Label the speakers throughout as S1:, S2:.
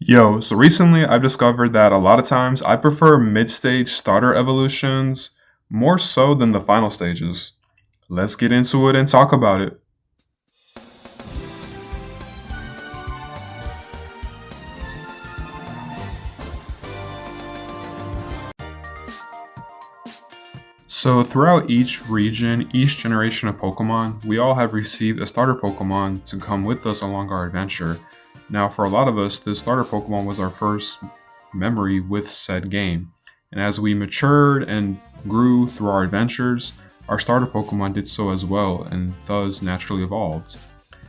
S1: Yo, so recently I've discovered that a lot of times I prefer mid-stage starter evolutions more so than the final stages. Let's get into it and talk about it. So throughout each region, each generation of Pokemon, we all have received a starter Pokemon to come with us along our adventure. Now, for a lot of us, this starter Pokemon was our first memory with said game. And as we matured and grew through our adventures, our starter Pokemon did so as well and thus naturally evolved.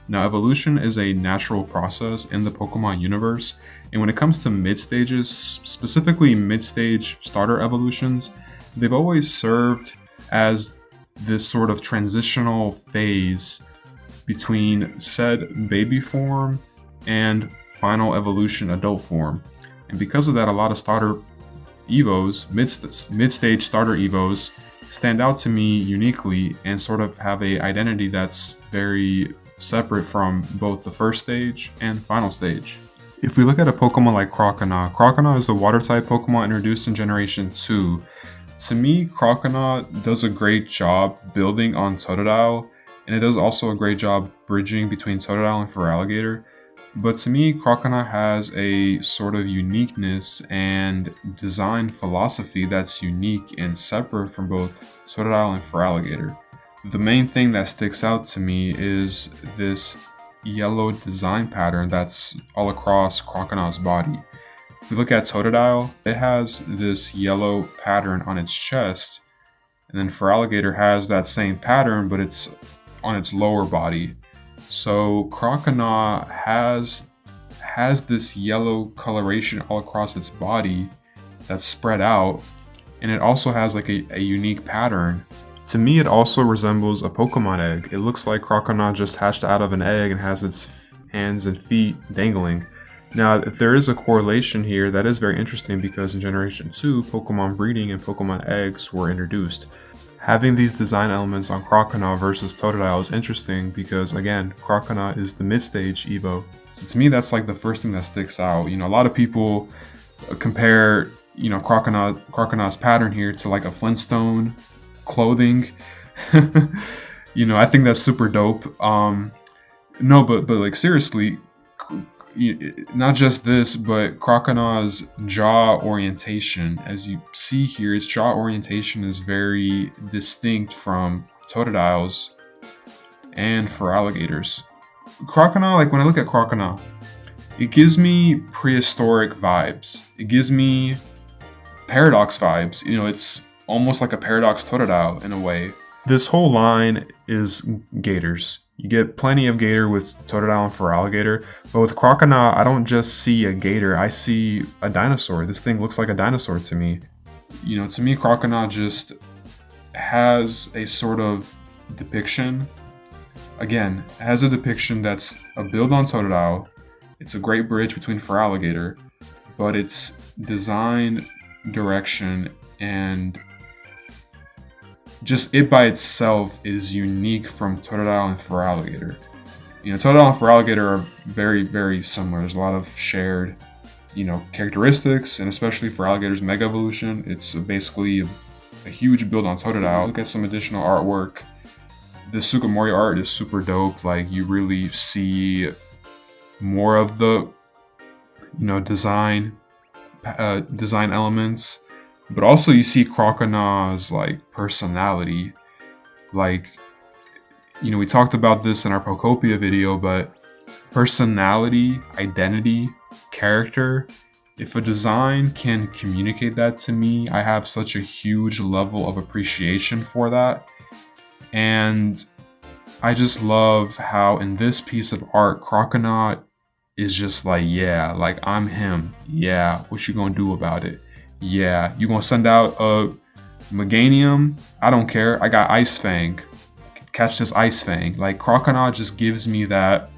S1: Now, evolution is a natural process in the Pokemon universe, and when it comes to mid stages, specifically mid stage starter evolutions, they've always served as this sort of transitional phase between said baby form and final evolution adult form. And because of that, a lot of starter Evos, mid stage starter Evos, stand out to me uniquely and sort of have a identity that's very separate from both the first stage and final stage. If we look at a Pokemon like Croconaw, Croconaw is a water type Pokemon introduced in Generation 2. To me, Croconaw does a great job building on Totodile, and it does also a great job bridging between Totodile and Feraligatr. But to me, Croconaw has a sort of uniqueness and design philosophy that's unique and separate from both Totodile and Feraligatr. The main thing that sticks out to me is this yellow design pattern that's all across Croconaw's body. If we look at Totodile, it has this yellow pattern on its chest, and then Feraligatr has that same pattern, but it's on its lower body. So Croconaw has this yellow coloration all across its body that's spread out, and it also has like a unique pattern. To me, it also resembles a Pokemon egg. It looks like Croconaw just hatched out of an egg and has its hands and feet dangling. Now, if there is a correlation here, that is very interesting because in Generation 2, Pokemon breeding and Pokemon eggs were introduced. Having these design elements on Croconaw versus Totodile is interesting because, again, Croconaw is the mid-stage Evo. So to me, that's like the first thing that sticks out. A lot of people compare, Croconaw's pattern here to like a Flintstone clothing. I think that's super dope. No, but like seriously, not just this, but Croconaw's jaw orientation, as you see here, its jaw orientation is very distinct from Totodile's and Feraligatr's. Croconaw, like when I look at Croconaw, it gives me prehistoric vibes. It gives me Paradox vibes. It's almost like a Paradox Totodile in a way. This whole line is Gators. You get plenty of Gator with Totodile and Feraligatr, but with Croconaw, I don't just see a Gator, I see a dinosaur. This thing looks like a dinosaur to me. To me, Croconaw just has a sort of depiction. Again, it has a depiction that's a build on Totodile. It's a great bridge between Feraligatr, but its design, direction, and just it by itself is unique from Totodile and Feraligatr. Totodile and Feraligatr are very, very similar. There's a lot of shared, characteristics, and especially Feraligatr's Mega Evolution. It's basically a huge build on Totodile. Look at some additional artwork. The Sugimori art is super dope. Like, you really see more of the, design elements. But also you see Croconaw's like personality. Like, we talked about this in our Pokopia video, but personality, identity, character, if a design can communicate that to me, I have such a huge level of appreciation for that. And I just love how in this piece of art, Croconaw is just like, yeah, like I'm him. Yeah, what you gonna do about it? Yeah, you gonna send out a Meganium? I don't care. I got Ice Fang. Catch this Ice Fang. Like, Croconaw just gives me that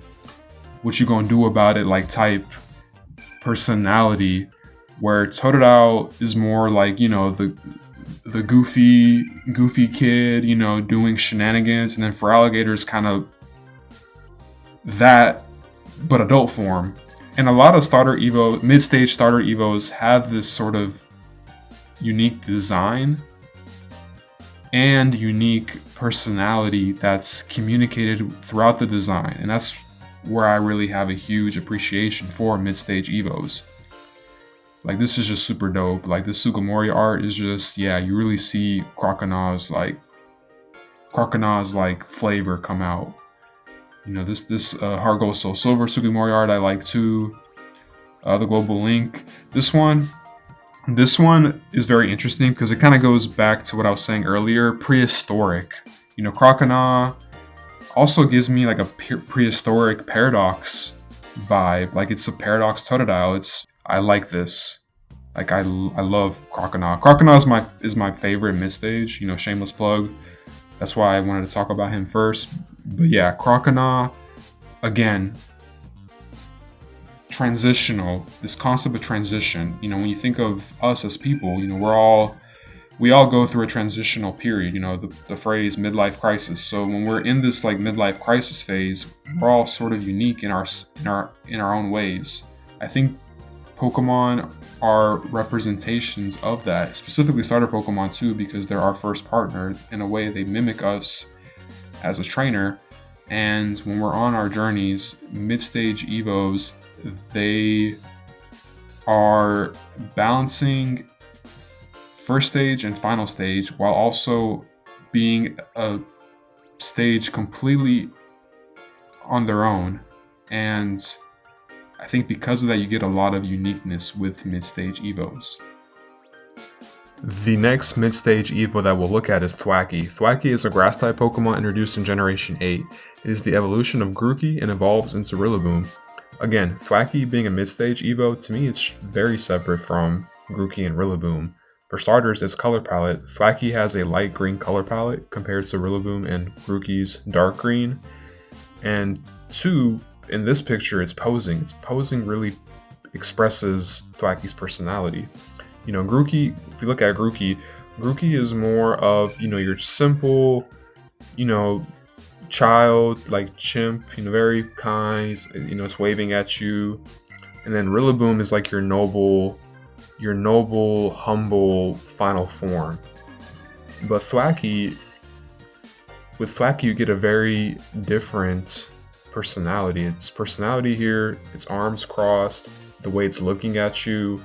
S1: what you gonna do about it like type personality, where Totodile is more like, the goofy kid, doing shenanigans, and then Feraligatr is kind of that, but adult form. And a lot of mid-stage starter Evos have this sort of unique design and unique personality that's communicated throughout the design. And that's where I really have a huge appreciation for mid-stage Evos. Like, this is just super dope. Like, this Sugimori art is just, yeah, you really see Croconaw's flavor come out. You know, this Heart Gold Soul Silver Sugimori art I like too. The Global Link. This one is very interesting because it kind of goes back to what I was saying earlier, prehistoric. You know, Croconaw also gives me like a prehistoric Paradox vibe. Like, it's a Paradox Totodile. I like this. Like, I love Croconaw. Croconaw is my favorite mid-stage. You know, shameless plug. That's why I wanted to talk about him first. But yeah, Croconaw, again, transitional. This concept of transition. You know, when you think of us as people, you know, we all go through a transitional period. You know, the phrase midlife crisis. So when we're in this like midlife crisis phase, we're all sort of unique in our own ways. I think Pokemon are representations of that, specifically starter Pokemon too, because they're our first partner. In a way, they mimic us as a trainer. And when we're on our journeys, mid-stage Evos, they are balancing first stage and final stage while also being a stage completely on their own. And I think because of that, you get a lot of uniqueness with mid-stage Evos. The next mid-stage Evo that we'll look at is Thwackey. Thwackey is a Grass-type Pokemon introduced in Generation 8. It is the evolution of Grookey and evolves into Rillaboom. Again, Thwackey being a mid-stage Evo, to me it's very separate from Grookey and Rillaboom. For starters, its color palette, Thwackey has a light green color palette compared to Rillaboom and Grookey's dark green. And two, in this picture, its posing. Its posing really expresses Thwackey's personality. You know, Grookey, if you look at Grookey is more of, you know, your simple, you know, child, like chimp, you know, very kind, you know, it's waving at you. And then Rillaboom is like your noble, humble final form. But with Thwackey, you get a very different personality. Its personality here, its arms crossed, the way it's looking at you,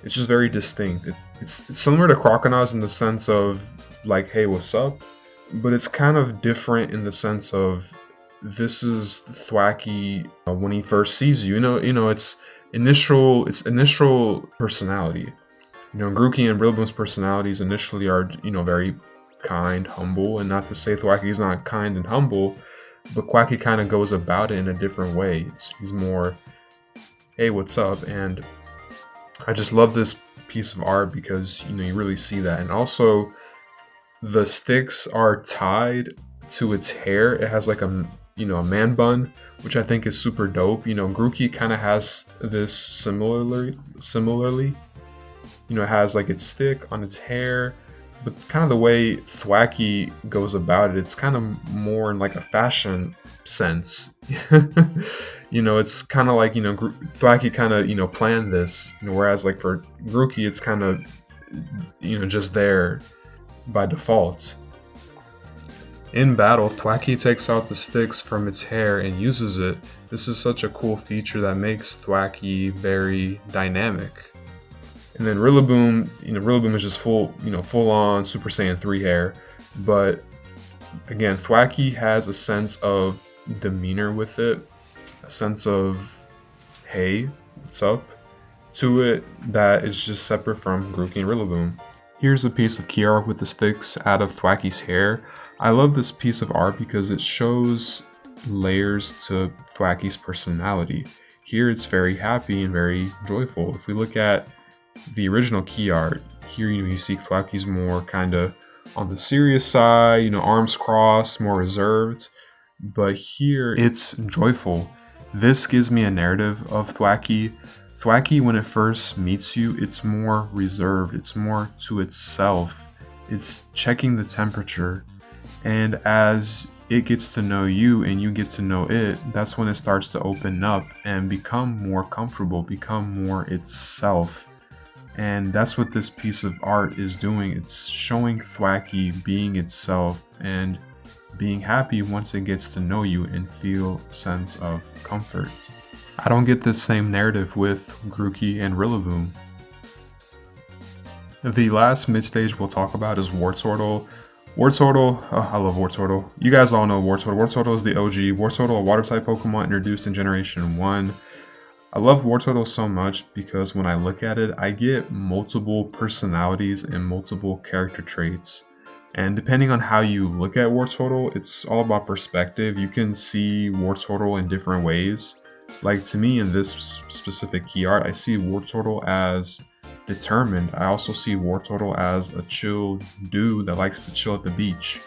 S1: it's just very distinct. It's similar to Croconaw's in the sense of like, hey, what's up? But it's kind of different in the sense of this is Thwackey when he first sees you. You know, its initial personality. You know, Grookey and Rillaboom's personalities initially are, you know, very kind, humble, and not to say Thwackey's not kind and humble, but Thwackey kind of goes about it in a different way. He's more, hey, what's up? And I just love this piece of art because, you know, you really see that. And also, the sticks are tied to its hair. It has like a man bun, which I think is super dope. You know, Grookey kind of has this similarly. You know, it has like its stick on its hair, but kind of the way Thwackey goes about it, it's kind of more in like a fashion sense. You know, it's kind of like, you know, Thwackey kind of, you know, planned this, you know, whereas like for Grookey, it's kind of, you know, just there by default. In battle, Thwackey takes out the sticks from its hair and uses it. This is such a cool feature that makes Thwackey very dynamic. And then Rillaboom, you know, Rillaboom is just full on Super Saiyan 3 hair. But again, Thwackey has a sense of demeanor with it, a sense of, hey, what's up, to it that is just separate from Grookey and Rillaboom. Here's a piece of key art with the sticks out of Thwackey's hair. I love this piece of art because it shows layers to Thwackey's personality. Here it's very happy and very joyful. If we look at the original key art, here, you know, you see Thwackey's more kind of on the serious side, you know, arms crossed, more reserved. But here it's joyful. This gives me a narrative of Thwackey. Thwackey, when it first meets you, it's more reserved. It's more to itself. It's checking the temperature. And as it gets to know you and you get to know it, that's when it starts to open up and become more comfortable, become more itself. And that's what this piece of art is doing. It's showing Thwackey being itself and being happy once it gets to know you and feel a sense of comfort. I don't get this same narrative with Grookey and Rillaboom. The last mid-stage we'll talk about is Wartortle. Wartortle, oh, I love Wartortle. You guys all know Wartortle. Wartortle is the OG. Wartortle, a water-type Pokemon introduced in Generation 1. I love Wartortle so much because when I look at it, I get multiple personalities and multiple character traits. And depending on how you look at Wartortle, it's all about perspective. You can see Wartortle in different ways. Like, to me, in this specific key art, I see Wartortle as determined. I also see Wartortle as a chill dude that likes to chill at the beach.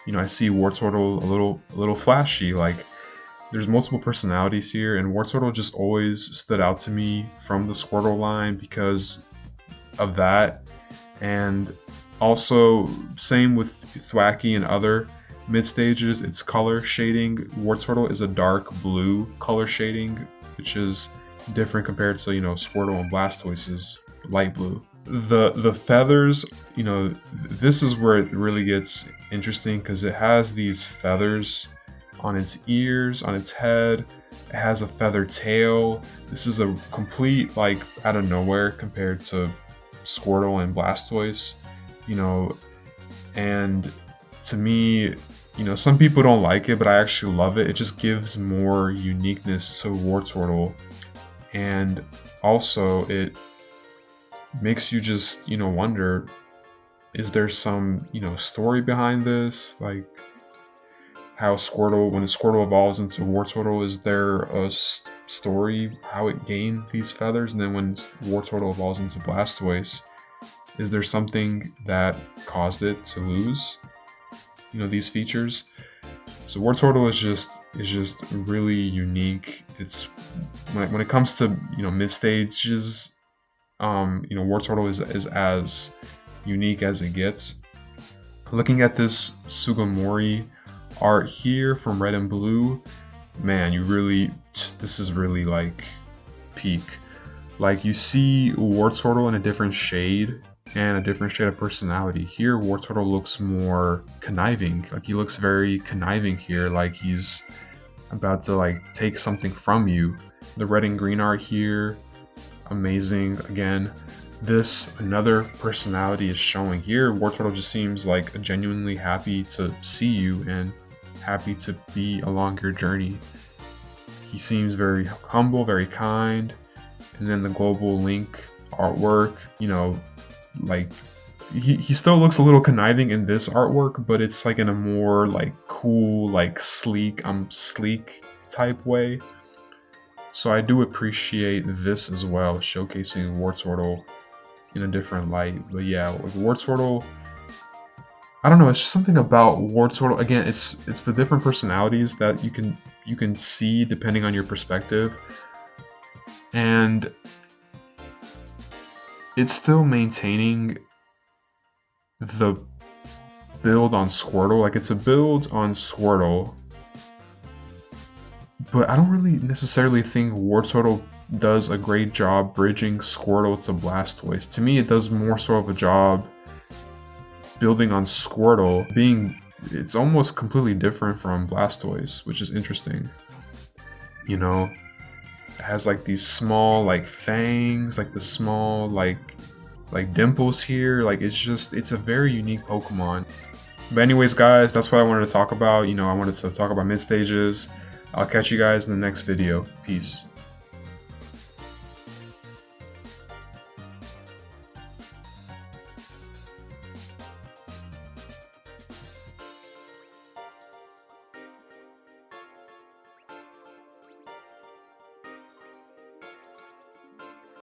S1: You know, I see Wartortle a little flashy. Like, there's multiple personalities here, and Wartortle just always stood out to me from the Squirtle line because of that. And also, same with Thwackey and other mid stages, it's color shading. Wartortle is a dark blue color shading, which is different compared to, you know, Squirtle and Blastoise's light blue. The feathers, you know, this is where it really gets interesting because it has these feathers on its ears, on its head. It has a feather tail. This is a complete, like, out of nowhere compared to Squirtle and Blastoise, you know. And to me, you know, some people don't like it, but I actually love it. It just gives more uniqueness to Wartortle. And also it makes you just, you know, wonder, is there some, you know, story behind this? Like, how Squirtle, when Squirtle evolves into Wartortle, is there a story how it gained these feathers? And then when Wartortle evolves into Blastoise, is there something that caused it to lose, you know, these features? So Wartortle is just really unique. It's when it comes to, you know, mid stages, you know, Wartortle is as unique as it gets. Looking at this Sugimori art here from Red and Blue, man, this is really like peak. Like, you see Wartortle in a different shade and a different shade of personality. Here, Wartortle looks more conniving. Like, he looks very conniving here, like he's about to, like, take something from you. The red and green art here, amazing. Again, this, another personality is showing here. Wartortle just seems like genuinely happy to see you and happy to be along your journey. He seems very humble, very kind. And then the Global Link artwork, you know, like, he still looks a little conniving in this artwork, but it's like in a more like cool, like sleek type way. So I do appreciate this as well, showcasing Wartortle in a different light. But yeah, with Wartortle, I don't know, it's just something about Wartortle. Again, it's the different personalities that you can see depending on your perspective. And it's still maintaining the build on Squirtle. Like, it's a build on Squirtle, but I don't really necessarily think Wartortle does a great job bridging Squirtle to Blastoise. To me, it does more so of a job building on Squirtle, it's almost completely different from Blastoise, which is interesting. You know, it has like these small like fangs, like the small like dimples here. Like, it's a very unique Pokemon. But anyways, guys, that's what I wanted to talk about. You know, I wanted to talk about mid stages. I'll catch you guys in the next video. Peace.